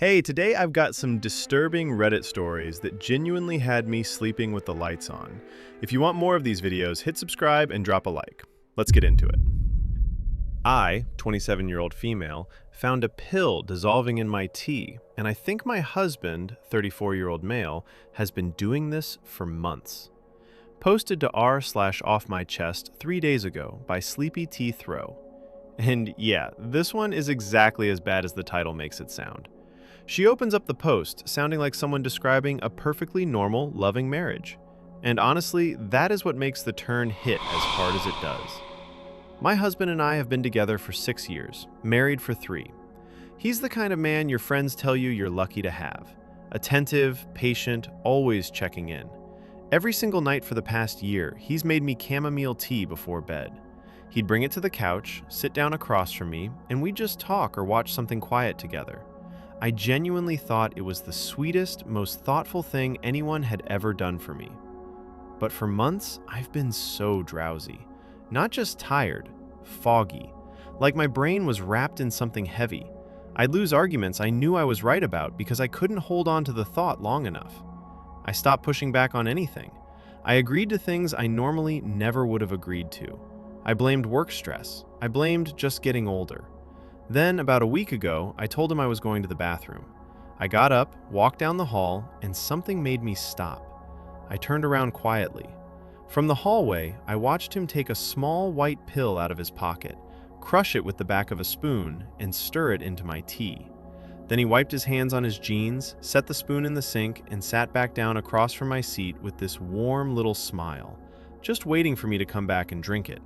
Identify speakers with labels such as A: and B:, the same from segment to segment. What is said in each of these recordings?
A: Hey, today I've got some disturbing Reddit stories that genuinely had me sleeping with the lights on. If you want more of these videos, hit subscribe and drop a like. Let's get into it. I, 27-year-old female, found a pill dissolving in my tea, and I think my husband, 34-year-old male, has been doing this for months. Posted to r/off my chest 3 days ago by Sleepy Tea Throw. And yeah, this one is exactly as bad as the title makes it sound. She opens up the post, sounding like someone describing a perfectly normal, loving marriage. And honestly, that is what makes the turn hit as hard as it does. My husband and I have been together for 6 years, married for 3. He's the kind of man your friends tell you you're lucky to have. Attentive, patient, always checking in. Every single night for the past year, he's made me chamomile tea before bed. He'd bring it to the couch, sit down across from me, and we'd just talk or watch something quiet together. I genuinely thought it was the sweetest, most thoughtful thing anyone had ever done for me. But for months, I've been so drowsy. Not just tired, foggy. Like my brain was wrapped in something heavy. I'd lose arguments I knew I was right about because I couldn't hold on to the thought long enough. I stopped pushing back on anything. I agreed to things I normally never would have agreed to. I blamed work stress. I blamed just getting older. Then, about a week ago, I told him I was going to the bathroom. I got up, walked down the hall, and something made me stop. I turned around quietly. From the hallway, I watched him take a small white pill out of his pocket, crush it with the back of a spoon, and stir it into my tea. Then he wiped his hands on his jeans, set the spoon in the sink, and sat back down across from my seat with this warm little smile, just waiting for me to come back and drink it.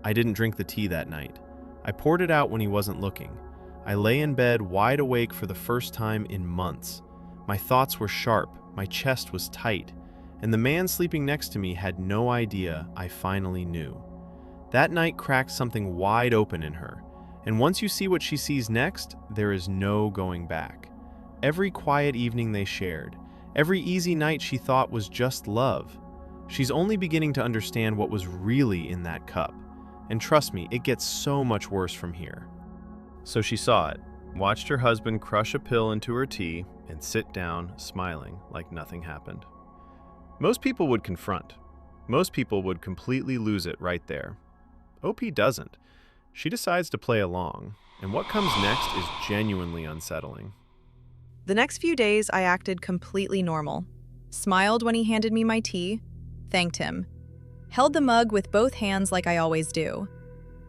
A: I didn't drink the tea that night. I poured it out when he wasn't looking. I lay in bed wide awake for the first time in months. My thoughts were sharp, my chest was tight, and the man sleeping next to me had no idea I finally knew. That night cracked something wide open in her, and once you see what she sees next, there is no going back. Every quiet evening they shared, every easy night she thought was just love. She's only beginning to understand what was really in that cup. And trust me, it gets so much worse from here. So she saw it, watched her husband crush a pill into her tea, and sit down, smiling like nothing happened. Most people would confront. Most people would completely lose it right there. OP doesn't. She decides to play along, and what comes next is genuinely unsettling.
B: The next few days, I acted completely normal. Smiled when he handed me my tea, thanked him. Held the mug with both hands like I always do.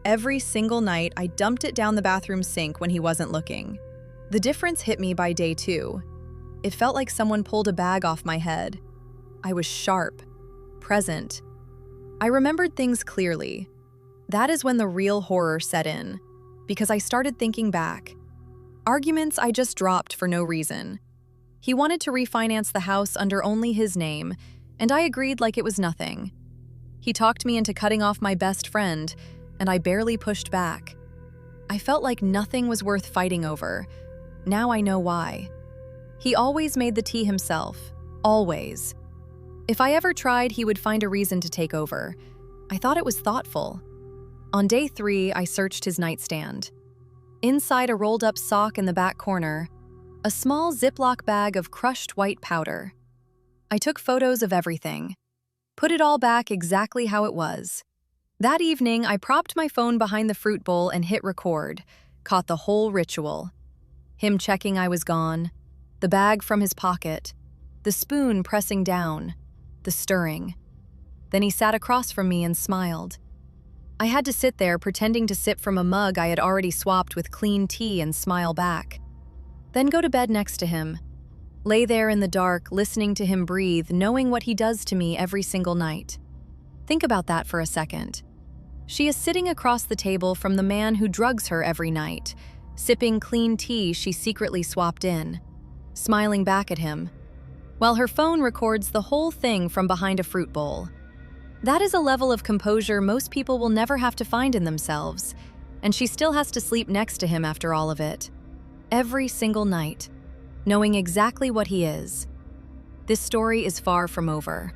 B: Every single night, I dumped it down the bathroom sink when he wasn't looking. The difference hit me by day 2. It felt like someone pulled a bag off my head. I was sharp, present. I remembered things clearly. That is when the real horror set in, because I started thinking back. Arguments I just dropped for no reason. He wanted to refinance the house under only his name, and I agreed like it was nothing. He talked me into cutting off my best friend, and I barely pushed back. I felt like nothing was worth fighting over. Now I know why. He always made the tea himself. Always. If I ever tried, he would find a reason to take over. I thought it was thoughtful. On day 3, I searched his nightstand. Inside a rolled-up sock in the back corner, a small Ziploc bag of crushed white powder. I took photos of everything. Put it all back exactly how it was. That evening, I propped my phone behind the fruit bowl and hit record, caught the whole ritual. Him checking I was gone, the bag from his pocket, the spoon pressing down, the stirring. Then he sat across from me and smiled. I had to sit there pretending to sip from a mug I had already swapped with clean tea and smile back. Then go to bed next to him. Lay there in the dark, listening to him breathe, knowing what he does to me every single night. Think about that for a second. She is sitting across the table from the man who drugs her every night, sipping clean tea she secretly swapped in, smiling back at him, while her phone records the whole thing from behind a fruit bowl. That is a level of composure most people will never have to find in themselves, and she still has to sleep next to him after all of it. Every single night. Knowing exactly what he is. This story is far from over.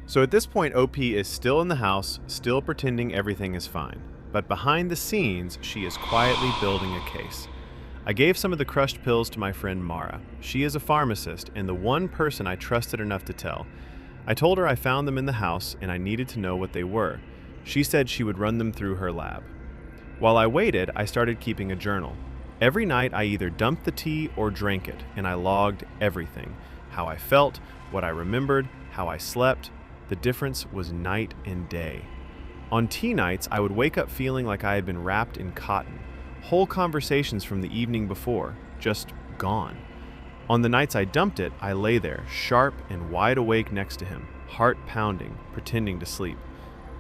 A: So at this point, OP is still in the house, still pretending everything is fine. But behind the scenes, she is quietly building a case. I gave some of the crushed pills to my friend Mara. She is a pharmacist and the one person I trusted enough to tell. I told her I found them in the house and I needed to know what they were. She said she would run them through her lab. While I waited, I started keeping a journal. Every night I either dumped the tea or drank it, and I logged everything. How I felt, what I remembered, how I slept. The difference was night and day. On tea nights, I would wake up feeling like I had been wrapped in cotton. Whole conversations from the evening before, just gone. On the nights I dumped it, I lay there, sharp and wide awake next to him, heart pounding, pretending to sleep.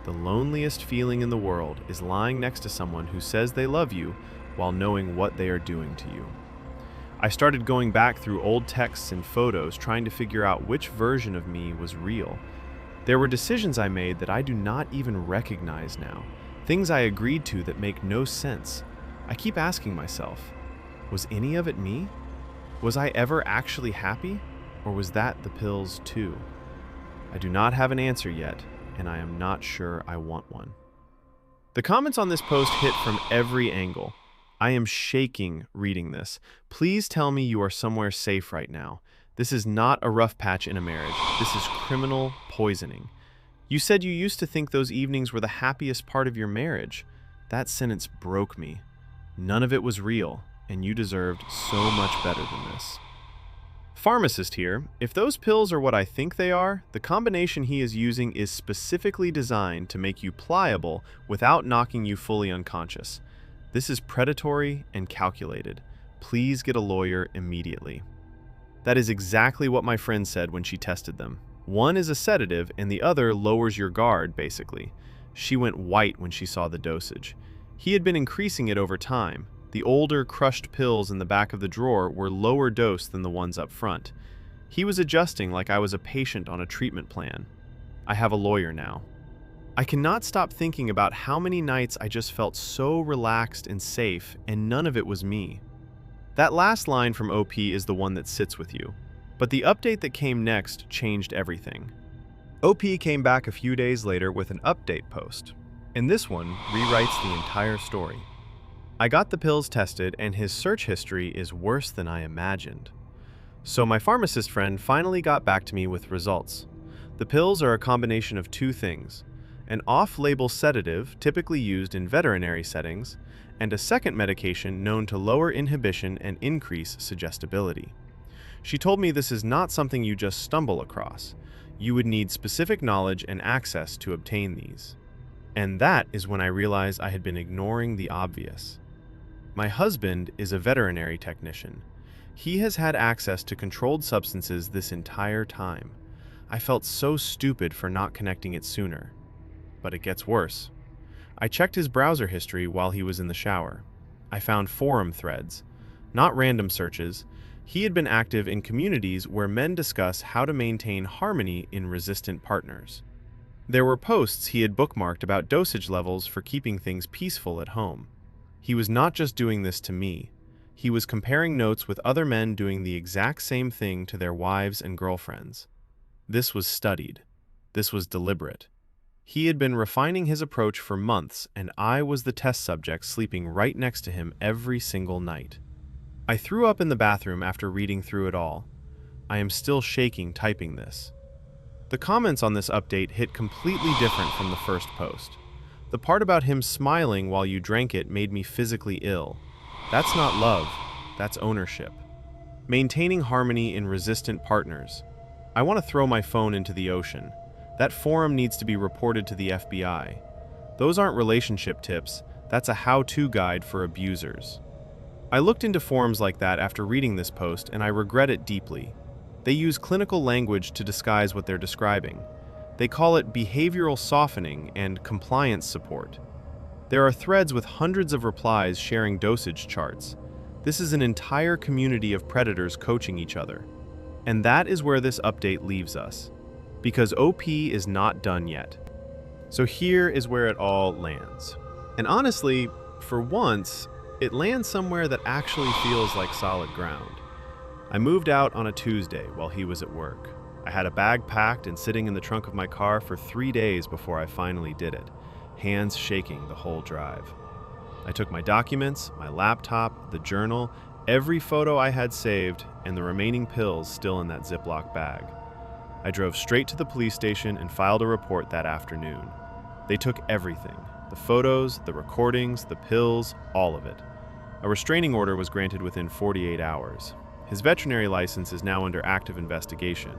A: The loneliest feeling in the world is lying next to someone who says they love you while knowing what they are doing to you. I started going back through old texts and photos, trying to figure out which version of me was real. There were decisions I made that I do not even recognize now, things I agreed to that make no sense. I keep asking myself, was any of it me? Was I ever actually happy? Or was that the pills too? I do not have an answer yet, and I am not sure I want one. The comments on this post hit from every angle. I am shaking reading this. Please tell me you are somewhere safe right now. This is not a rough patch in a marriage. This is criminal poisoning. You said you used to think those evenings were the happiest part of your marriage. That sentence broke me. None of it was real, and you deserved so much better than this. Pharmacist here, if those pills are what I think they are, the combination he is using is specifically designed to make you pliable without knocking you fully unconscious. This is predatory and calculated. Please get a lawyer immediately. That is exactly what my friend said when she tested them. One is a sedative and the other lowers your guard, basically. She went white when she saw the dosage. He had been increasing it over time. The older, crushed pills in the back of the drawer were lower dose than the ones up front. He was adjusting like I was a patient on a treatment plan. I have a lawyer now. I cannot stop thinking about how many nights I just felt so relaxed and safe, and none of it was me. That last line from OP is the one that sits with you. But the update that came next changed everything. OP came back a few days later with an update post, and this one rewrites the entire story. I got the pills tested, and his search history is worse than I imagined. So my pharmacist friend finally got back to me with results. The pills are a combination of two things: an off-label sedative typically used in veterinary settings, and a second medication known to lower inhibition and increase suggestibility. She told me this is not something you just stumble across. You would need specific knowledge and access to obtain these. And that is when I realized I had been ignoring the obvious. My husband is a veterinary technician. He has had access to controlled substances this entire time. I felt so stupid for not connecting it sooner. But it gets worse. I checked his browser history while he was in the shower. I found forum threads, not random searches. He had been active in communities where men discuss how to maintain harmony in resistant partners. There were posts he had bookmarked about dosage levels for keeping things peaceful at home. He was not just doing this to me. He was comparing notes with other men doing the exact same thing to their wives and girlfriends. This was studied. This was deliberate. He had been refining his approach for months, and I was the test subject sleeping right next to him every single night. I threw up in the bathroom after reading through it all. I am still shaking typing this. The comments on this update hit completely different from the first post. The part about him smiling while you drank it made me physically ill. That's not love, that's ownership. Maintaining harmony in resistant partners. I want to throw my phone into the ocean. That forum needs to be reported to the FBI. Those aren't relationship tips, that's a how-to guide for abusers. I looked into forums like that after reading this post, and I regret it deeply. They use clinical language to disguise what they're describing. They call it behavioral softening and compliance support. There are threads with hundreds of replies sharing dosage charts. This is an entire community of predators coaching each other. And that is where this update leaves us. Because OP is not done yet. So here is where it all lands. And honestly, for once, it lands somewhere that actually feels like solid ground. I moved out on a Tuesday while he was at work. I had a bag packed and sitting in the trunk of my car for 3 days before I finally did it, hands shaking the whole drive. I took my documents, my laptop, the journal, every photo I had saved, and the remaining pills still in that Ziploc bag. I drove straight to the police station and filed a report that afternoon. They took everything: the photos, the recordings, the pills, all of it. A restraining order was granted within 48 hours. His veterinary license is now under active investigation,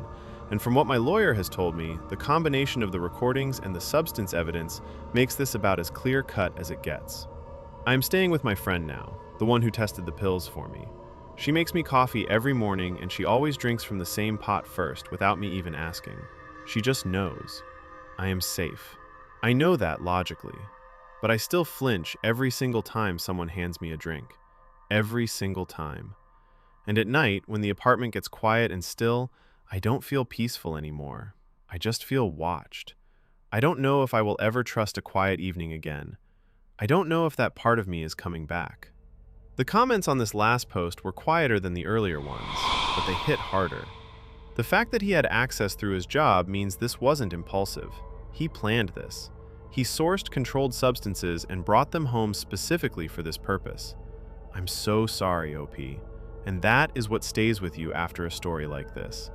A: and from what my lawyer has told me, the combination of the recordings and the substance evidence makes this about as clear-cut as it gets. I am staying with my friend now, the one who tested the pills for me. She makes me coffee every morning, and she always drinks from the same pot first without me even asking. She just knows. I am safe. I know that logically, but I still flinch every single time someone hands me a drink. Every single time. And at night, when the apartment gets quiet and still, I don't feel peaceful anymore. I just feel watched. I don't know if I will ever trust a quiet evening again. I don't know if that part of me is coming back. The comments on this last post were quieter than the earlier ones, but they hit harder. The fact that he had access through his job means this wasn't impulsive. He planned this. He sourced controlled substances and brought them home specifically for this purpose. I'm so sorry, OP. And that is what stays with you after a story like this.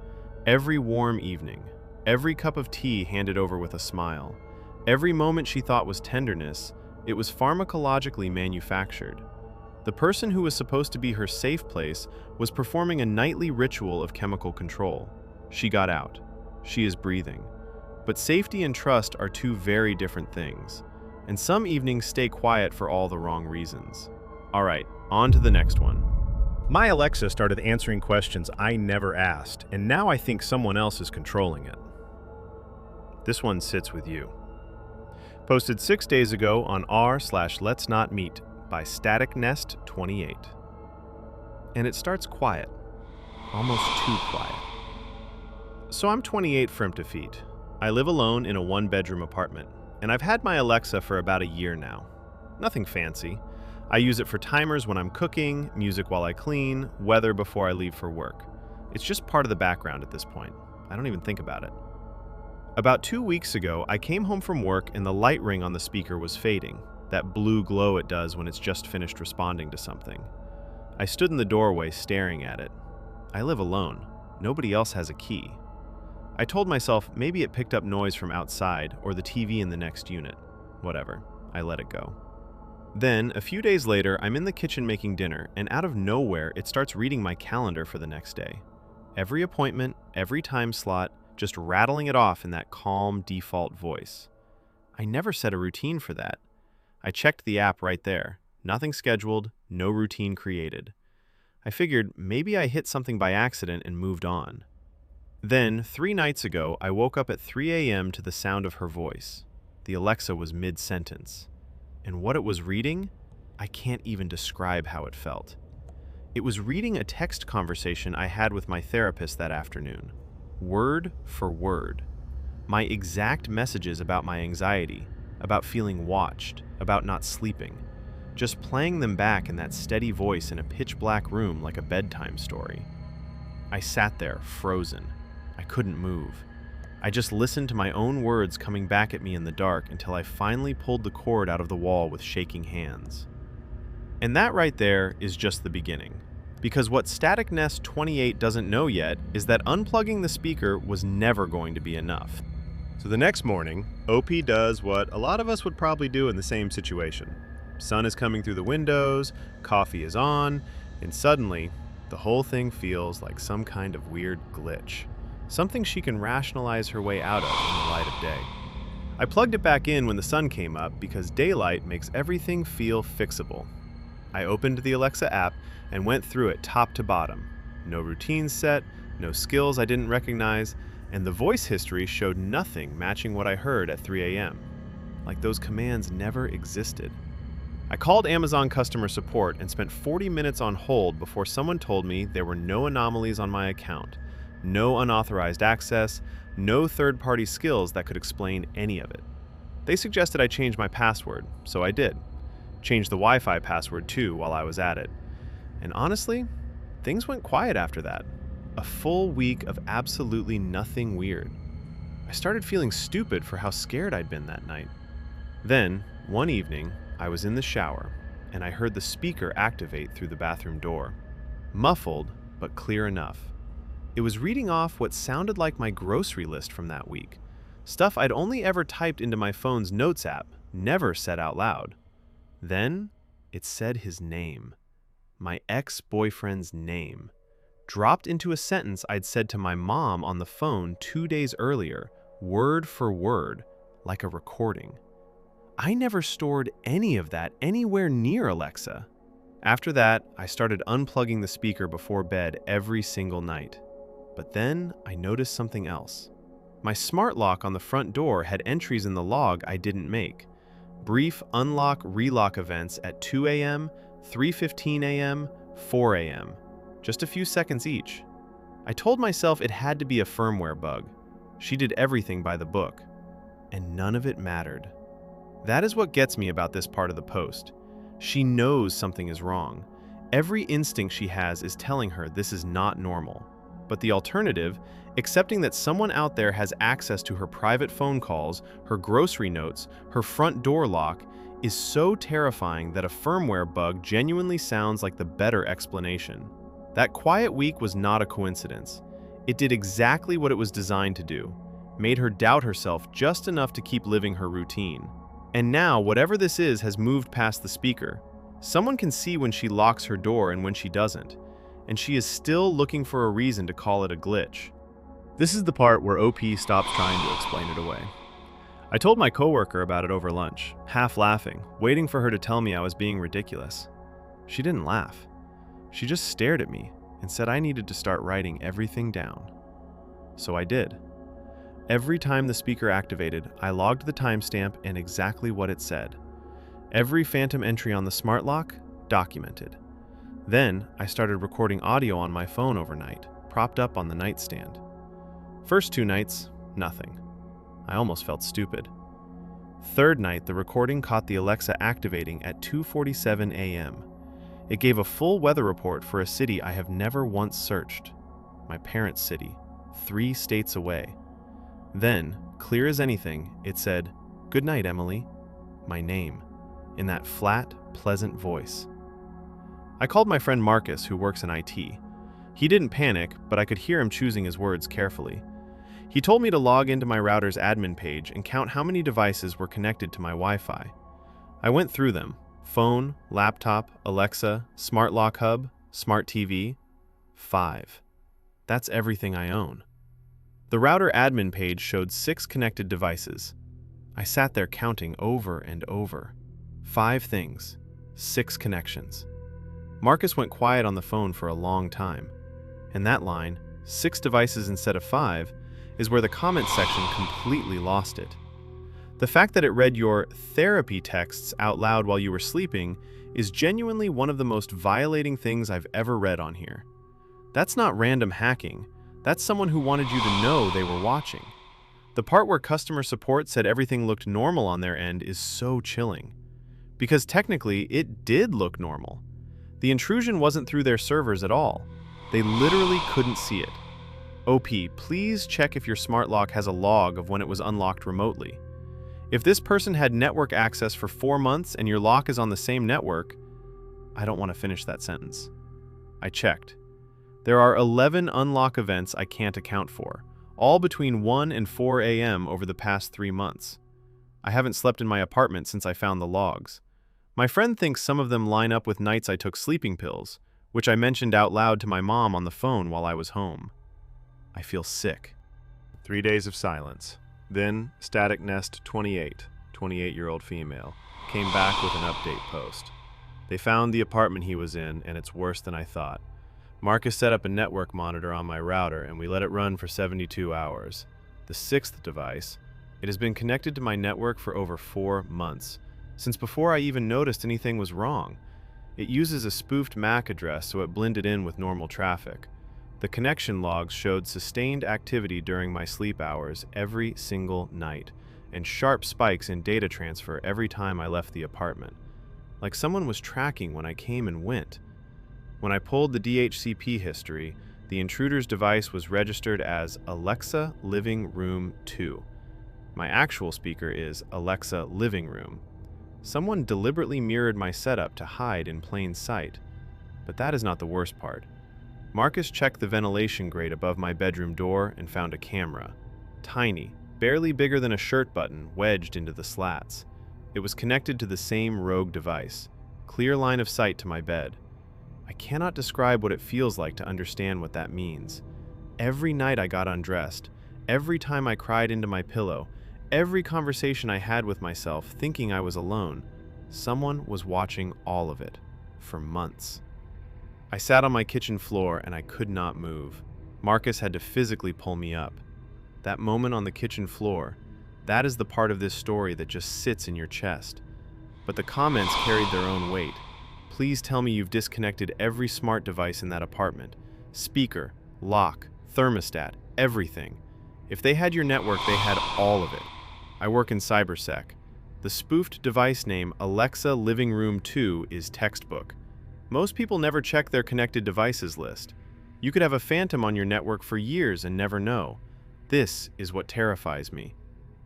A: Every warm evening, every cup of tea handed over with a smile, every moment she thought was tenderness, it was pharmacologically manufactured. The person who was supposed to be her safe place was performing a nightly ritual of chemical control. She got out. She is breathing. But safety and trust are two very different things, and some evenings stay quiet for all the wrong reasons. All right, on to the next one.
C: My Alexa started answering questions I never asked, and now I think someone else is controlling it. This one sits with you. Posted 6 days ago on r/Let's Not Meet by Static Nest 28. And it starts quiet. Almost too quiet. So I'm 28 from Defeat. I live alone in a one-bedroom apartment, and I've had my Alexa for about a year now. Nothing fancy. I use it for timers when I'm cooking, music while I clean, weather before I leave for work. It's just part of the background at this point. I don't even think about it. About 2 weeks ago, I came home from work and the light ring on the speaker was fading, that blue glow it does when it's just finished responding to something. I stood in the doorway staring at it. I live alone. Nobody else has a key. I told myself maybe it picked up noise from outside or the TV in the next unit. Whatever. I let it go. Then, a few days later, I'm in the kitchen making dinner, and out of nowhere, it starts reading my calendar for the next day. Every appointment, every time slot, just rattling it off in that calm, default voice. I never set a routine for that. I checked the app right there. Nothing scheduled, no routine created. I figured maybe I hit something by accident and moved on. Then, 3 nights ago, I woke up at 3 a.m. to the sound of her voice. The Alexa was mid-sentence. And what it was reading, I can't even describe how it felt. It was reading a text conversation I had with my therapist that afternoon, word for word. My exact messages about my anxiety, about feeling watched, about not sleeping, just playing them back in that steady voice in a pitch-black room like a bedtime story. I sat there, frozen. I couldn't move. I just listened to my own words coming back at me in the dark until I finally pulled the cord out of the wall with shaking hands. And that right there is just the beginning. Because what Static Nest 28 doesn't know yet is that unplugging the speaker was never going to be enough.
A: So the next morning, OP does what a lot of us would probably do in the same situation. Sun is coming through the windows, coffee is on, and suddenly, the whole thing feels like some kind of weird glitch. Something she can rationalize her way out of in the light of day. I plugged it back in when the sun came up because daylight makes everything feel fixable. I opened the Alexa app and went through it top to bottom. No routines set, no skills I didn't recognize, and the voice history showed nothing matching what I heard at 3 a.m. Like those commands never existed. I called Amazon customer support and spent 40 minutes on hold before someone told me there were no anomalies on my account. No unauthorized access, no third-party skills that could explain any of it. They suggested I change my password, so I did. Changed the Wi-Fi password too while I was at it. And honestly, things went quiet after that. A full week of absolutely nothing weird. I started feeling stupid for how scared I'd been that night. Then, one evening, I was in the shower, and I heard the speaker activate through the bathroom door. muffled but clear enough. It was reading off what sounded like my grocery list from that week, stuff I'd only ever typed into my phone's notes app, never said out loud. Then it said his name, my ex-boyfriend's name, dropped into a sentence I'd said to my mom on the phone 2 days earlier, word for word, like a recording. I never stored any of that anywhere near Alexa. After that, I started unplugging the speaker before bed every single night. But then I noticed something else. My smart lock on the front door had entries in the log I didn't make. Brief unlock-relock events at 2 a.m., 3:15 a.m., 4 a.m. Just a few seconds each. I told myself it had to be a firmware bug. She did everything by the book. And none of it mattered. That is what gets me about this part of the post. She knows something is wrong. Every instinct she has is telling her this is not normal. But the alternative, accepting that someone out there has access to her private phone calls, her grocery notes, her front door lock, is so terrifying that a firmware bug genuinely sounds like the better explanation. That quiet week was not a coincidence. It did exactly what it was designed to do, made her doubt herself just enough to keep living her routine. And now, whatever this is has moved past the speaker. Someone can see when she locks her door and when she doesn't, and she is still looking for a reason to call it a glitch. This is the part where OP stops trying to explain it away. I told my coworker about it over lunch, half laughing, waiting for her to tell me I was being ridiculous. She didn't laugh. She just stared at me and said I needed to start writing everything down. So I did. Every time the speaker activated, I logged the timestamp and exactly what it said. Every phantom entry on the smart lock, documented. Then, I started recording audio on my phone overnight, propped up on the nightstand. First 2 nights, nothing. I almost felt stupid. Third night, the recording caught the Alexa activating at 2:47 a.m. It gave a full weather report for a city I have never once searched. My parents' city, 3 states away. Then, clear as anything, it said, "Good night, Emily," my name, in that flat, pleasant voice. I called my friend Marcus, who works in IT. He didn't panic, but I could hear him choosing his words carefully. He told me to log into my router's admin page and count how many devices were connected to my Wi-Fi. I went through them: phone, laptop, Alexa, smart lock hub, smart TV. 5. That's everything I own. The router admin page showed 6 connected devices. I sat there counting over and over. 5 things, 6 connections. Marcus went quiet on the phone for a long time. And that line, 6 devices instead of 5, is where the comment section completely lost it. The fact that it read your therapy texts out loud while you were sleeping is genuinely one of the most violating things I've ever read on here. That's not random hacking. That's someone who wanted you to know they were watching. The part where customer support said everything looked normal on their end is so chilling. Because technically, it did look normal. The intrusion wasn't through their servers at all. They literally couldn't see it. OP, please check if your smart lock has a log of when it was unlocked remotely. If this person had network access for 4 months and your lock is on the same network, I don't want to finish that sentence. I checked. There are 11 unlock events I can't account for, all between 1 and 4 a.m. over the past 3 months. I haven't slept in my apartment since I found the logs. My friend thinks some of them line up with nights I took sleeping pills, which I mentioned out loud to my mom on the phone while I was home. I feel sick.
C: 3 days of silence. Then, Static Nest 28, 28-year-old female, came back with an update post. They found the apartment he was in, and it's worse than I thought. Marcus set up a network monitor on my router, and we let it run for 72 hours. The 6th device, it has been connected to my network for over 4 months, since before I even noticed anything was wrong. It uses a spoofed MAC address, so it blended in with normal traffic. The connection logs showed sustained activity during my sleep hours every single night, and sharp spikes in data transfer every time I left the apartment. Like someone was tracking when I came and went. When I pulled the DHCP history, the intruder's device was registered as Alexa Living Room 2. My actual speaker is Alexa Living Room. Someone deliberately mirrored my setup to hide in plain sight. But that is not the worst part.
A: Marcus checked the ventilation grate above my bedroom door and found a camera. Tiny, barely bigger than a shirt button, wedged into the slats. It was connected to the same rogue device. Clear line of sight to my bed. I cannot describe what it feels like to understand what that means. Every night I got undressed, every time I cried into my pillow, every conversation I had with myself thinking I was alone, someone was watching all of it, for months. I sat on my kitchen floor and I could not move. Marcus had to physically pull me up. That moment on the kitchen floor, that is the part of this story that just sits in your chest. But the comments carried their own weight. Please tell me you've disconnected every smart device in that apartment. Speaker, lock, thermostat, everything. If they had your network, they had all of it. I work in cybersec. The spoofed device name Alexa Living Room 2 is textbook. Most people never check their connected devices list. You could have a phantom on your network for years and never know. This is what terrifies me.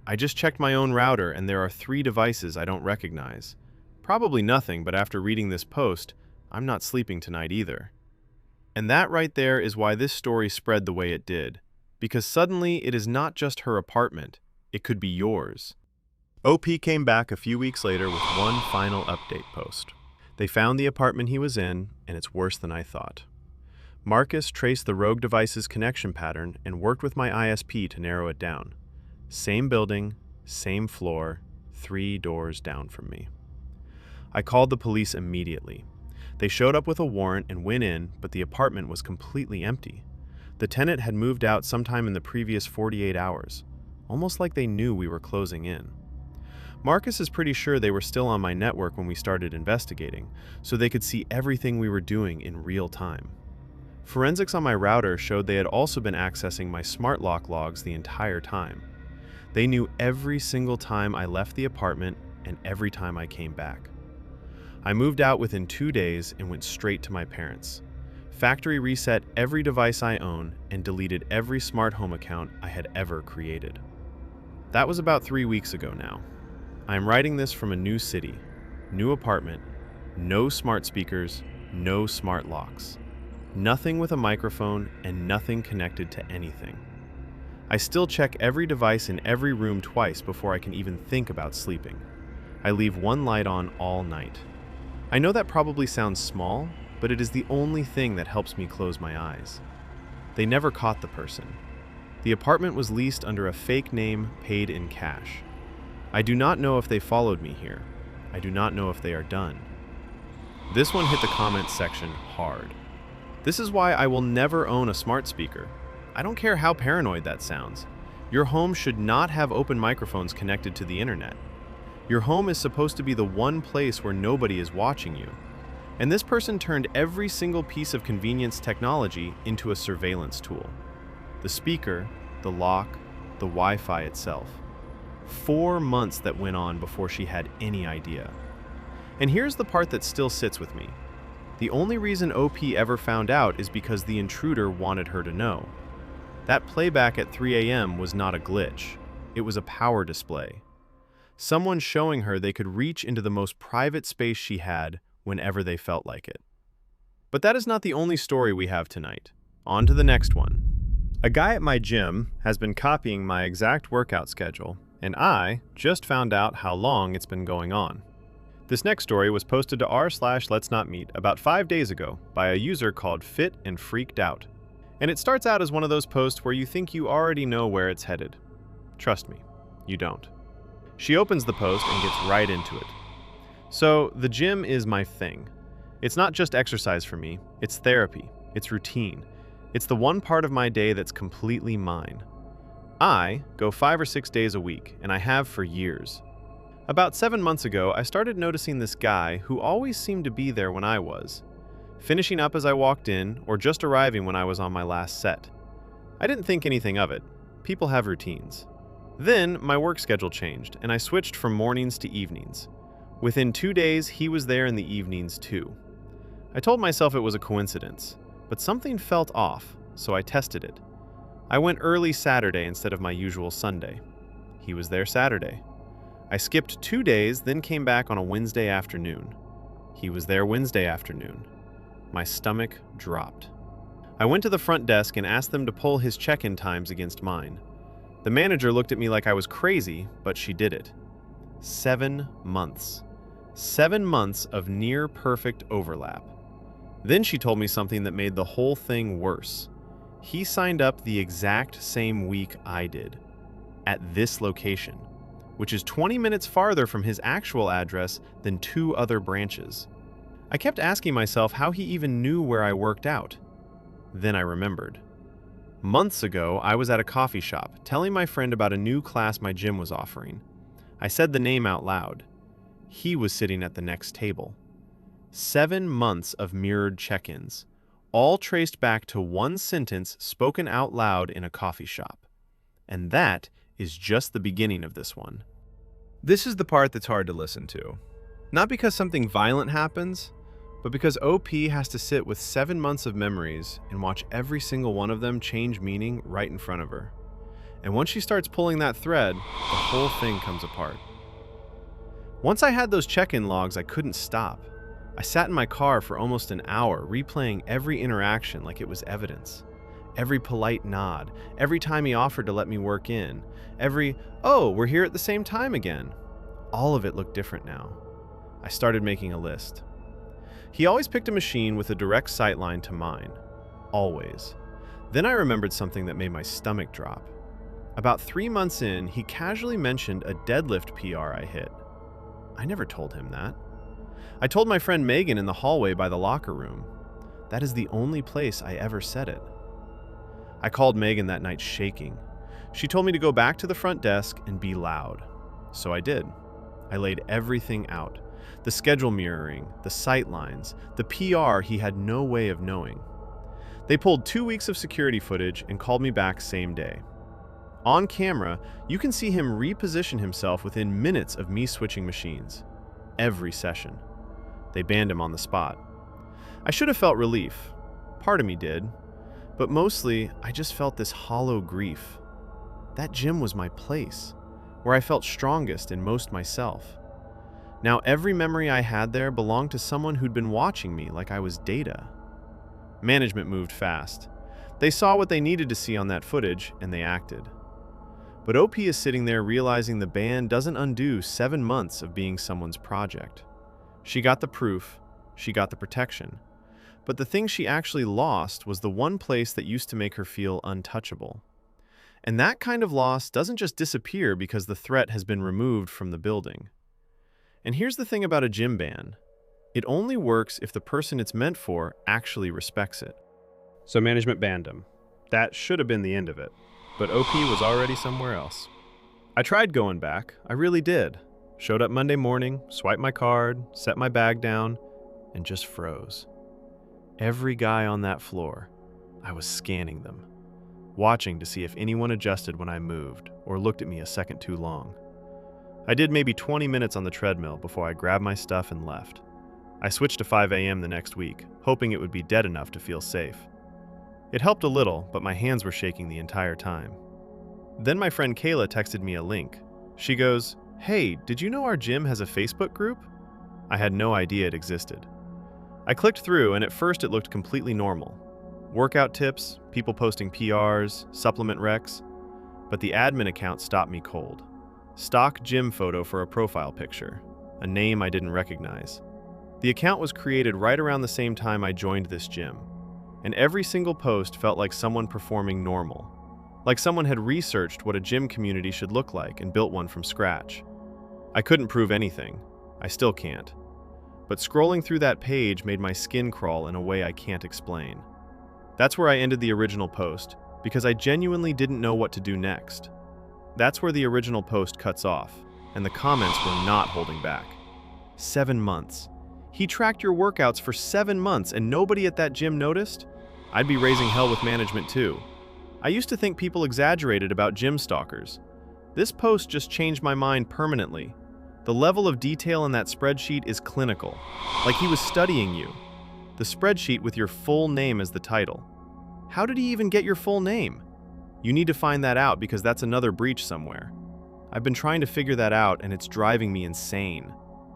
A: I just checked my own router and there are 3 devices I don't recognize. Probably nothing, but after reading this post, I'm not sleeping tonight either. And that right there is why this story spread the way it did. Because suddenly it is not just her apartment, it could be yours. OP came back a few weeks later with one final update post. They found the apartment he was in, and it's worse than I thought. Marcus traced the rogue device's connection pattern and worked with my ISP to narrow it down. Same building, same floor, 3 doors down from me. I called the police immediately. They showed up with a warrant and went in, but the apartment was completely empty. The tenant had moved out sometime in the previous 48 hours, almost like they knew we were closing in. Marcus is pretty sure they were still on my network when we started investigating, so they could see everything we were doing in real time. Forensics on my router showed they had also been accessing my smart lock logs the entire time. They knew every single time I left the apartment and every time I came back. I moved out within 2 days and went straight to my parents. Factory reset every device I own and deleted every smart home account I had ever created. That was about 3 weeks ago now. I am writing this from a new city, new apartment, no smart speakers, no smart locks. Nothing with a microphone and nothing connected to anything. I still check every device in every room twice before I can even think about sleeping. I leave one light on all night. I know that probably sounds small, but it is the only thing that helps me close my eyes. They never caught the person. The apartment was leased under a fake name, paid in cash. I do not know if they followed me here. I do not know if they are done. This one hit the comments section hard. This is why I will never own a smart speaker. I don't care how paranoid that sounds. Your home should not have open microphones connected to the internet. Your home is supposed to be the one place where nobody is watching you. And this person turned every single piece of convenience technology into a surveillance tool. The speaker, the lock, the Wi-Fi itself. 4 months that went on before she had any idea. And here's the part that still sits with me. The only reason OP ever found out is because the intruder wanted her to know. That playback at 3 a.m. was not a glitch. It was a power display. Someone showing her they could reach into the most private space she had whenever they felt like it. But that is not the only story we have tonight. On to the next one. A guy at my gym has been copying my exact workout schedule, and I just found out how long it's been going on. This next story was posted to r/letsnotmeet about 5 days ago by a user called Fit and Freaked Out. And it starts out as one of those posts where you think you already know where it's headed. Trust me, you don't. She opens the post and gets right into it. So, the gym is my thing. It's not just exercise for me, it's therapy, it's routine. It's the one part of my day that's completely mine. I go 5 or 6 days a week, and I have for years. About 7 months ago, I started noticing this guy who always seemed to be there when I was, finishing up as I walked in or just arriving when I was on my last set. I didn't think anything of it. People have routines. Then my work schedule changed, and I switched from mornings to evenings. Within 2 days, he was there in the evenings too. I told myself it was a coincidence, but something felt off, so I tested it. I went early Saturday instead of my usual Sunday. He was there Saturday. I skipped 2 days, then came back on a Wednesday afternoon. He was there Wednesday afternoon. My stomach dropped. I went to the front desk and asked them to pull his check-in times against mine. The manager looked at me like I was crazy, but she did it. 7 months. 7 months of near-perfect overlap. Then she told me something that made the whole thing worse. He signed up the exact same week I did, at this location, which is 20 minutes farther from his actual address than 2 other branches. I kept asking myself how he even knew where I worked out. Then I remembered. Months ago, I was at a coffee shop, telling my friend about a new class my gym was offering. I said the name out loud. He was sitting at the next table. 7 months of mirrored check-ins, all traced back to one sentence spoken out loud in a coffee shop. And that is just the beginning of this one. This is the part that's hard to listen to. Not because something violent happens, but because OP has to sit with 7 months of memories and watch every single one of them change meaning right in front of her. And once she starts pulling that thread, the whole thing comes apart. Once I had those check-in logs, I couldn't stop. I sat in my car for almost an hour, replaying every interaction like it was evidence. Every polite nod, every time he offered to let me work in, every, "Oh, we're here at the same time again." All of it looked different now. I started making a list. He always picked a machine with a direct sightline to mine. Always. Then I remembered something that made my stomach drop. About 3 months in, he casually mentioned a deadlift PR I hit. I never told him that. I told my friend Megan in the hallway by the locker room. That is the only place I ever said it. I called Megan that night shaking. She told me to go back to the front desk and be loud. So I did. I laid everything out. The schedule mirroring, the sight lines, the PR he had no way of knowing. They pulled 2 weeks of security footage and called me back same day. On camera, you can see him reposition himself within minutes of me switching machines. Every session. They banned him on the spot. I should have felt relief. Part of me did. But mostly, I just felt this hollow grief. That gym was my place, where I felt strongest and most myself. Now every memory I had there belonged to someone who'd been watching me like I was data. Management moved fast. They saw what they needed to see on that footage, and they acted. But OP is sitting there realizing the ban doesn't undo 7 months of being someone's project. She got the proof, she got the protection. But the thing she actually lost was the one place that used to make her feel untouchable. And that kind of loss doesn't just disappear because the threat has been removed from the building. And here's the thing about a gym ban. It only works if the person it's meant for actually respects it. So management banned him. That should have been the end of it. But OP was already somewhere else. I tried going back. I really did. Showed up Monday morning, swiped my card, set my bag down, and just froze. Every guy on that floor, I was scanning them, watching to see if anyone adjusted when I moved or looked at me a second too long. I did maybe 20 minutes on the treadmill before I grabbed my stuff and left. I switched to 5 a.m. the next week, hoping it would be dead enough to feel safe. It helped a little, but my hands were shaking the entire time. Then my friend Kayla texted me a link. She goes, "Hey, did you know our gym has a Facebook group?" I had no idea it existed. I clicked through, and at first it looked completely normal. Workout tips, people posting PRs, supplement recs. But the admin account stopped me cold. Stock gym photo for a profile picture, a name I didn't recognize. The account was created right around the same time I joined this gym, and every single post felt like someone performing normal, like someone had researched what a gym community should look like and built one from scratch. I couldn't prove anything. I still can't. But scrolling through that page made my skin crawl in a way I can't explain. That's where I ended the original post, because I genuinely didn't know what to do next. That's where the original post cuts off, and the comments were not holding back. 7 months. He tracked your workouts for 7 months and nobody at that gym noticed? I'd be raising hell with management too. I used to think people exaggerated about gym stalkers. This post just changed my mind permanently. The level of detail in that spreadsheet is clinical, like he was studying you. The spreadsheet with your full name as the title. How did he even get your full name? You need to find that out because that's another breach somewhere. I've been trying to figure that out and it's driving me insane.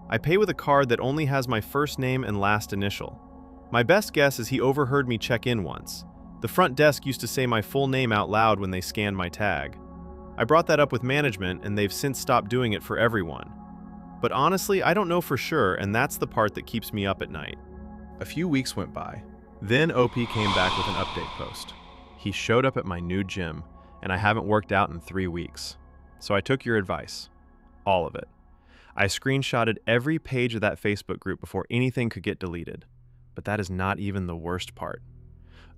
A: I pay with a card that only has my first name and last initial. My best guess is he overheard me check in once. The front desk used to say my full name out loud when they scanned my tag. I brought that up with management and they've since stopped doing it for everyone. But honestly, I don't know for sure, and that's the part that keeps me up at night. A few weeks went by. Then OP came back with an update post. He showed up at my new gym, and I haven't worked out in 3 weeks. So I took your advice. All of it. I screenshotted every page of that Facebook group before anything could get deleted. But that is not even the worst part.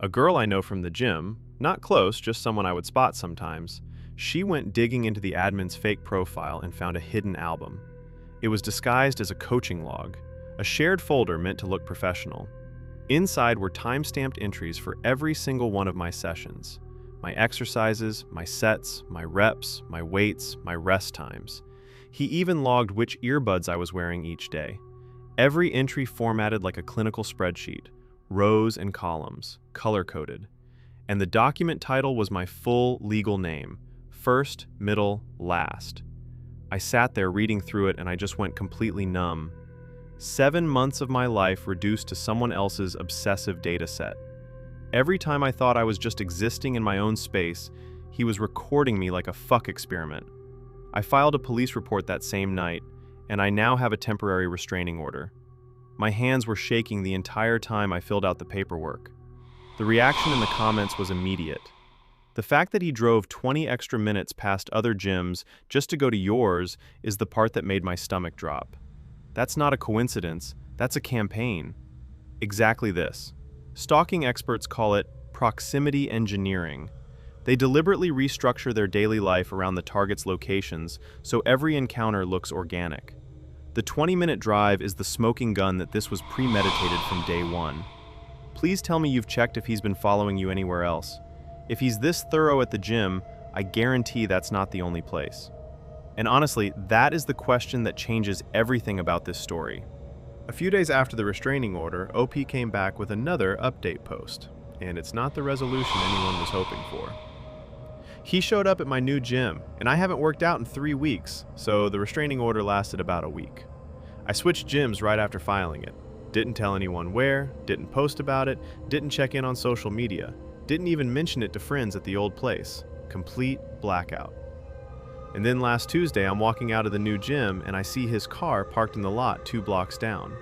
A: A girl I know from the gym, not close, just someone I would spot sometimes, she went digging into the admin's fake profile and found a hidden album. It was disguised as a coaching log, a shared folder meant to look professional. Inside were time-stamped entries for every single one of my sessions. My exercises, my sets, my reps, my weights, my rest times. He even logged which earbuds I was wearing each day. Every entry formatted like a clinical spreadsheet, rows and columns, color-coded. And the document title was my full legal name, first, middle, last. I sat there reading through it and I just went completely numb. 7 months of my life reduced to someone else's obsessive data set. Every time I thought I was just existing in my own space, he was recording me like a fuck experiment. I filed a police report that same night, and I now have a temporary restraining order. My hands were shaking the entire time I filled out the paperwork. The reaction in the comments was immediate. The fact that he drove 20 extra minutes past other gyms just to go to yours is the part that made my stomach drop. That's not a coincidence, that's a campaign. Exactly this. Stalking experts call it proximity engineering. They deliberately restructure their daily life around the target's locations so every encounter looks organic. The 20-minute drive is the smoking gun that this was premeditated from day one. Please tell me you've checked if he's been following you anywhere else. If he's this thorough at the gym, I guarantee that's not the only place. And honestly, that is the question that changes everything about this story. A few days after the restraining order, OP came back with another update post, and it's not the resolution anyone was hoping for. He showed up at my new gym, and I haven't worked out in 3 weeks, so the restraining order lasted about a week. I switched gyms right after filing it. Didn't tell anyone where, didn't post about it, didn't check in on social media, didn't even mention it to friends at the old place. Complete blackout. And then last Tuesday, I'm walking out of the new gym and I see his car parked in the lot 2 blocks down.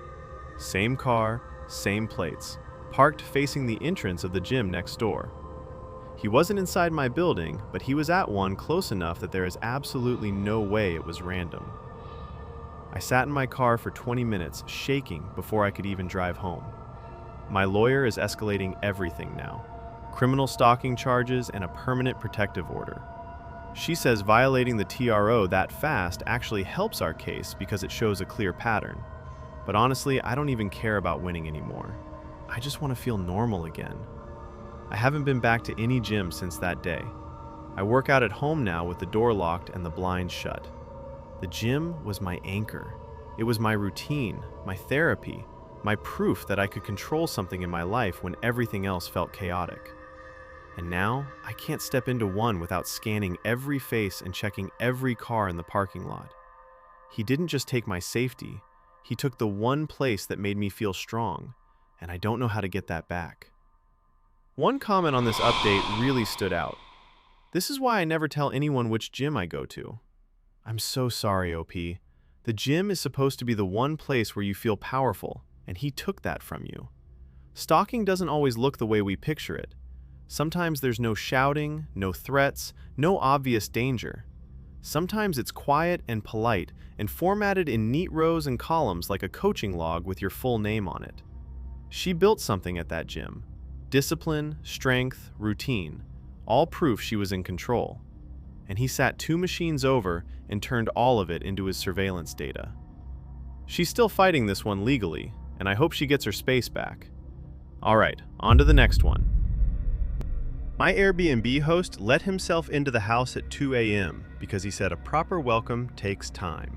A: Same car, same plates, parked facing the entrance of the gym next door. He wasn't inside my building, but he was at one close enough that there is absolutely no way it was random. I sat in my car for 20 minutes, shaking before I could even drive home. My lawyer is escalating everything now. Criminal stalking charges and a permanent protective order. She says violating the TRO that fast actually helps our case because it shows a clear pattern. But honestly, I don't even care about winning anymore. I just want to feel normal again. I haven't been back to any gym since that day. I work out at home now with the door locked and the blinds shut. The gym was my anchor. It was my routine, my therapy, my proof that I could control something in my life when everything else felt chaotic. And now, I can't step into one without scanning every face and checking every car in the parking lot. He didn't just take my safety, he took the one place that made me feel strong, and I don't know how to get that back. One comment on this update really stood out. This is why I never tell anyone which gym I go to. I'm so sorry, OP. The gym is supposed to be the one place where you feel powerful, and he took that from you. Stalking doesn't always look the way we picture it. Sometimes there's no shouting, no threats, no obvious danger. Sometimes it's quiet and polite and formatted in neat rows and columns like a coaching log with your full name on it. She built something at that gym. Discipline, strength, routine, all proof she was in control. And he sat 2 machines over and turned all of it into his surveillance data. She's still fighting this one legally, and I hope she gets her space back. All right, on to the next one. My Airbnb host let himself into the house at 2 a.m. because he said a proper welcome takes time.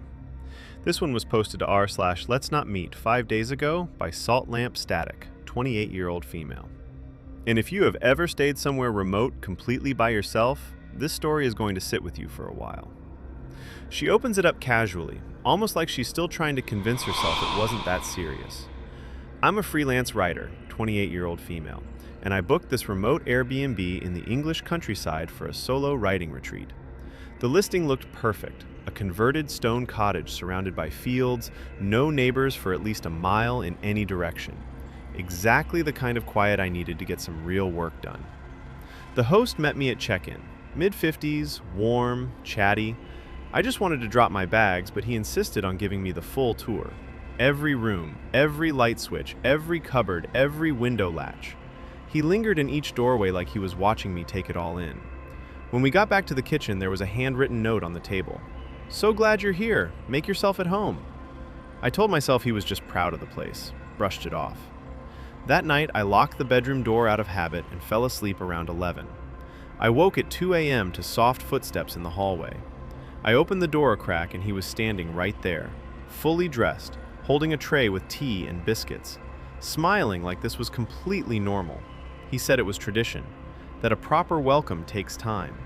A: This one was posted to r/Let's Not Meet 5 days ago by Salt Lamp Static, 28-year-old female. And if you have ever stayed somewhere remote completely by yourself, this story is going to sit with you for a while. She opens it up casually, almost like she's still trying to convince herself it wasn't that serious. I'm a freelance writer, 28-year-old female. and I booked this remote Airbnb in the English countryside for a solo writing retreat. The listing looked perfect, a converted stone cottage surrounded by fields, no neighbors for at least a mile in any direction. Exactly the kind of quiet I needed to get some real work done. The host met me at check-in, mid-50s, warm, chatty. I just wanted to drop my bags, but he insisted on giving me the full tour. Every room, every light switch, every cupboard, every window latch. He lingered in each doorway like he was watching me take it all in. When we got back to the kitchen, there was a handwritten note on the table. "So glad you're here. Make yourself at home." I told myself he was just proud of the place, brushed it off. That night, I locked the bedroom door out of habit and fell asleep around 11. I woke at 2 a.m. to soft footsteps in the hallway. I opened the door a crack and he was standing right there, fully dressed, holding a tray with tea and biscuits, smiling like this was completely normal. He said it was tradition, that a proper welcome takes time.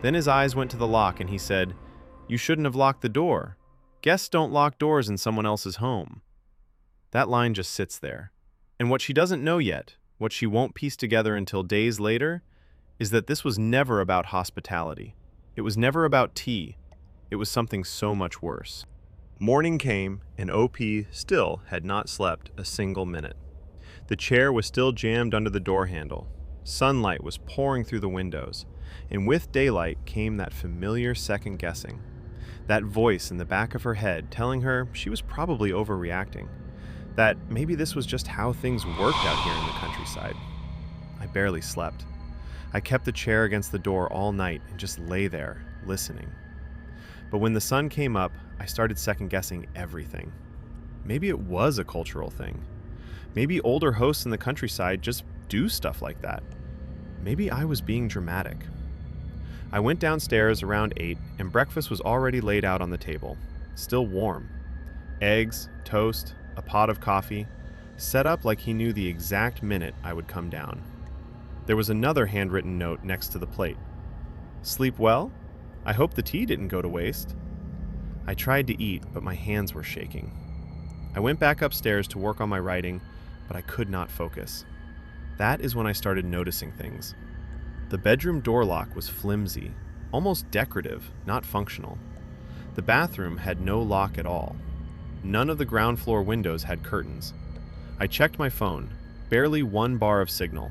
A: Then his eyes went to the lock and he said, "You shouldn't have locked the door. Guests don't lock doors in someone else's home." That line just sits there. And what she doesn't know yet, what she won't piece together until days later, is that this was never about hospitality. It was never about tea. It was something so much worse. Morning came, and OP still had not slept a single minute. The chair was still jammed under the door handle. Sunlight was pouring through the windows, and with daylight came that familiar second guessing. That voice in the back of her head telling her she was probably overreacting. That maybe this was just how things worked out here in the countryside. I barely slept. I kept the chair against the door all night and just lay there, listening. But when the sun came up, I started second-guessing everything. Maybe it was a cultural thing. Maybe older hosts in the countryside just do stuff like that. Maybe I was being dramatic. I went downstairs around 8, and breakfast was already laid out on the table, still warm. Eggs, toast, a pot of coffee, set up like he knew the exact minute I would come down. There was another handwritten note next to the plate. "Sleep well? I hope the tea didn't go to waste." I tried to eat, but my hands were shaking. I went back upstairs to work on my writing, but I could not focus. That is when I started noticing things. The bedroom door lock was flimsy, almost decorative, not functional. The bathroom had no lock at all. None of the ground floor windows had curtains. I checked my phone, barely one bar of signal.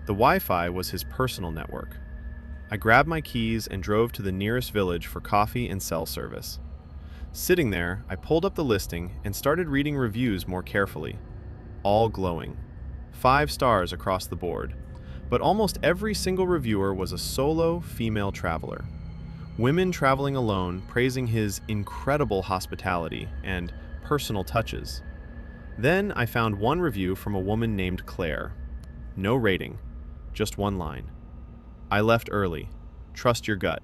A: The Wi-Fi was his personal network. I grabbed my keys and drove to the nearest village for coffee and cell service. Sitting there, I pulled up the listing and started reading reviews more carefully. All glowing. 5 stars across the board. But almost every single reviewer was a solo female traveler. Women traveling alone praising his incredible hospitality and personal touches. Then I found one review from a woman named Claire. No rating, just one line. "I left early. Trust your gut."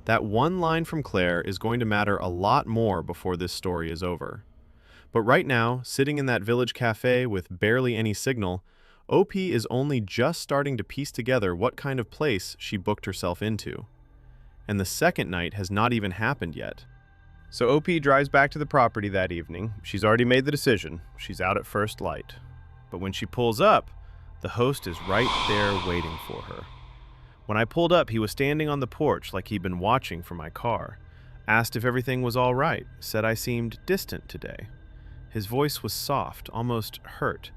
A: That one line from Claire is going to matter a lot more before this story is over. But right now, sitting in that village cafe with barely any signal, OP is only just starting to piece together what kind of place she booked herself into. And the second night has not even happened yet. So OP drives back to the property that evening. She's already made the decision. She's out at first light. But when she pulls up, the host is right there waiting for her. When I pulled up, he was standing on the porch like he'd been watching from my car. Asked if everything was all right, said I seemed distant today. His voice was soft, almost hurt,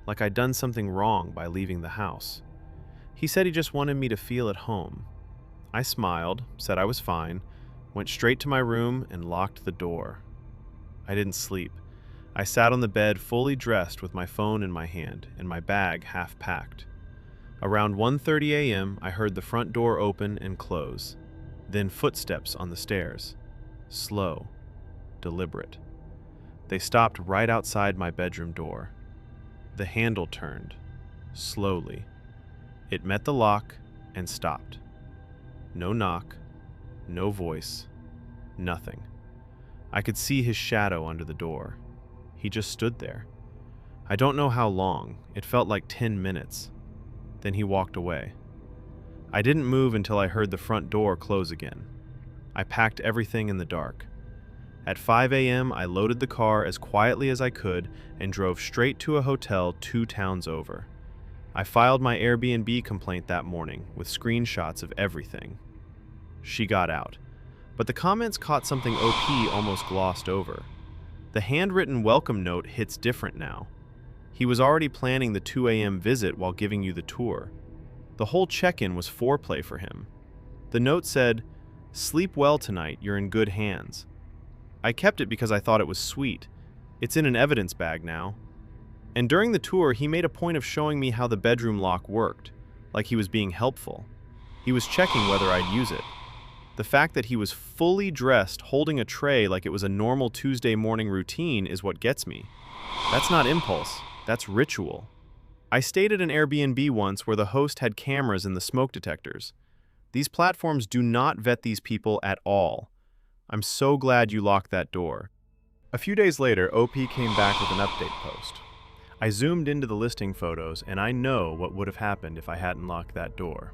A: like I'd done something wrong by leaving the house. He said he just wanted me to feel at home. I smiled, said I was fine, went straight to my room and locked the door. I didn't sleep. I sat on the bed fully dressed with my phone in my hand and my bag half packed. Around 1:30 a.m., I heard the front door open and close, then footsteps on the stairs. Slow, deliberate. They stopped right outside my bedroom door. The handle turned, slowly. It met the lock and stopped. No knock, no voice, nothing. I could see his shadow under the door. He just stood there. I don't know how long. It felt like 10 minutes. Then he walked away. I didn't move until I heard the front door close again. I packed everything in the dark. At 5 a.m., I loaded the car as quietly as I could and drove straight to a hotel 2 towns over. I filed my Airbnb complaint that morning with screenshots of everything. She got out, but the comments caught something OP almost glossed over. The handwritten welcome note hits different now. He was already planning the 2 a.m. visit while giving you the tour. The whole check-in was foreplay for him. The note said, "Sleep well tonight, you're in good hands." I kept it because I thought it was sweet. It's in an evidence bag now. And during the tour, he made a point of showing me how the bedroom lock worked, like he was being helpful. He was checking whether I'd use it. The fact that he was fully dressed, holding a tray like it was a normal Tuesday morning routine is what gets me. That's not impulse, that's ritual. I stayed at an Airbnb once where the host had cameras in the smoke detectors. These platforms do not vet these people at all. I'm so glad you locked that door. A few days later, OP came back with an update post. I zoomed into the listing photos, and I know what would have happened if I hadn't locked that door.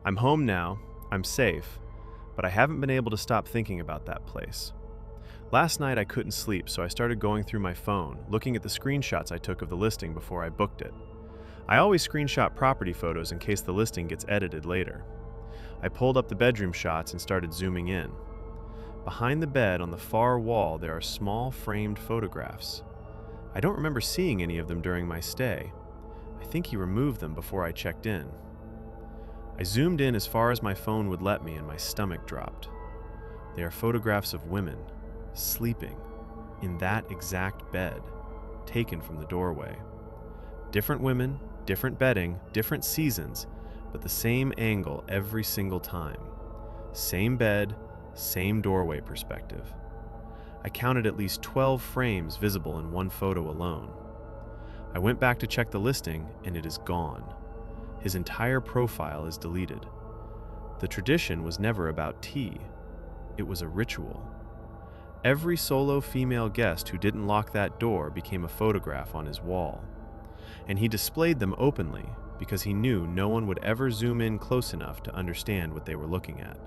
A: I'm home now, I'm safe, but I haven't been able to stop thinking about that place. Last night I couldn't sleep, so I started going through my phone, looking at the screenshots I took of the listing before I booked it. I always screenshot property photos in case the listing gets edited later. I pulled up the bedroom shots and started zooming in. Behind the bed on the far wall there are small framed photographs. I don't remember seeing any of them during my stay. I think he removed them before I checked in. I zoomed in as far as my phone would let me and my stomach dropped. They are photographs of women, sleeping, in that exact bed, taken from the doorway. Different women, different bedding, different seasons, but the same angle every single time. Same bed, same doorway perspective. I counted at least 12 frames visible in one photo alone. I went back to check the listing, and it is gone. His entire profile is deleted. The tradition was never about tea. It was a ritual. Every solo female guest who didn't lock that door became a photograph on his wall. And he displayed them openly because he knew no one would ever zoom in close enough to understand what they were looking at.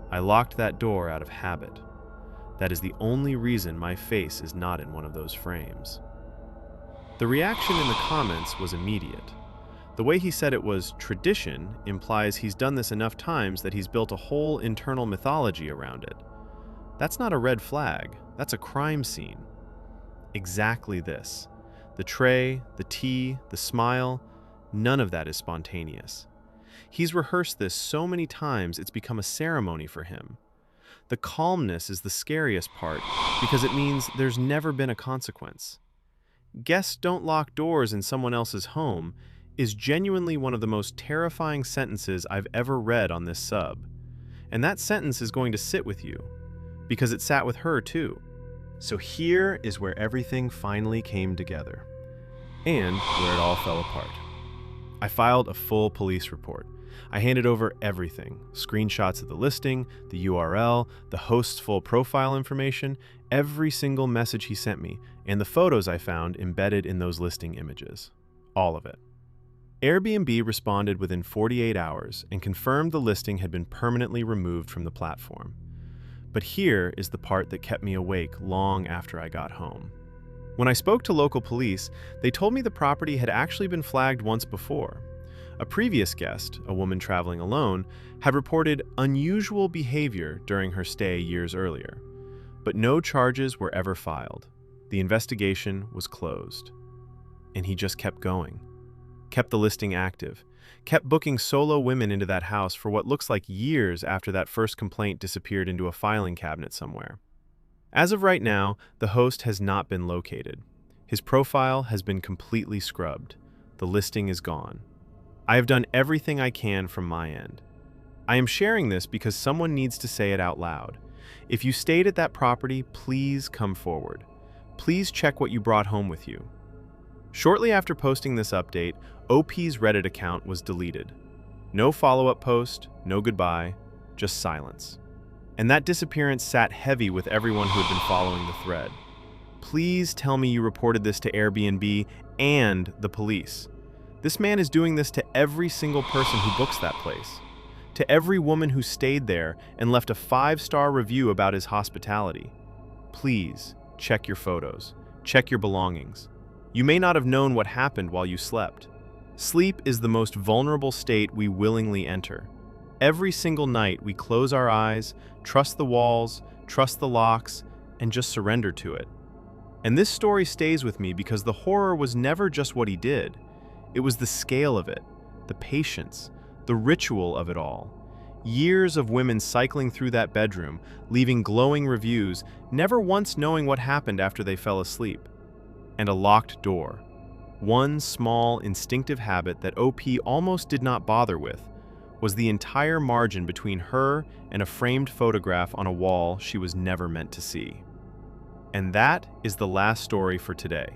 A: I locked that door out of habit. That is the only reason my face is not in one of those frames. The reaction in the comments was immediate. The way he said it was tradition implies he's done this enough times that he's built a whole internal mythology around it. That's not a red flag, that's a crime scene. Exactly this. The tray, the tea, the smile, none of that is spontaneous. He's rehearsed this so many times it's become a ceremony for him. The calmness is the scariest part because it means there's never been a consequence. Guests don't lock doors in someone else's home is genuinely one of the most terrifying sentences I've ever read on this sub. And that sentence is going to sit with you, because it sat with her too. So here is where everything finally came together, and where it all fell apart. I filed a full police report. I handed over everything, screenshots of the listing, the URL, the host's full profile information, every single message he sent me, and the photos I found embedded in those listing images. All of it. Airbnb responded within 48 hours and confirmed the listing had been permanently removed from the platform. But here is the part that kept me awake long after I got home. When I spoke to local police, they told me the property had actually been flagged once before. A previous guest, a woman traveling alone, had reported unusual behavior during her stay years earlier. But no charges were ever filed. The investigation was closed. And he just kept going. Kept the listing active, kept booking solo women into that house for what looks like years after that first complaint disappeared into a filing cabinet somewhere. As of right now, the host has not been located. His profile has been completely scrubbed. The listing is gone. I have done everything I can from my end. I am sharing this because someone needs to say it out loud. If you stayed at that property, please come forward. Please check what you brought home with you. Shortly after posting this update, OP's Reddit account was deleted. No follow-up post, no goodbye, just silence. And that disappearance sat heavy with everyone who had been following the thread. Please tell me you reported this to Airbnb and the police. This man is doing this to every single person who books that place. To every woman who stayed there and left a 5-star review about his hospitality. Please, check your photos. Check your belongings. You may not have known what happened while you slept. Sleep is the most vulnerable state we willingly enter. Every single night we close our eyes, trust the walls, trust the locks, and just surrender to it. And this story stays with me because the horror was never just what he did. It was the scale of it, the patience, the ritual of it all. Years of women cycling through that bedroom, leaving glowing reviews, never once knowing what happened after they fell asleep. And a locked door. One small, instinctive habit that OP almost did not bother with was the entire margin between her and a framed photograph on a wall she was never meant to see. And that is the last story for today.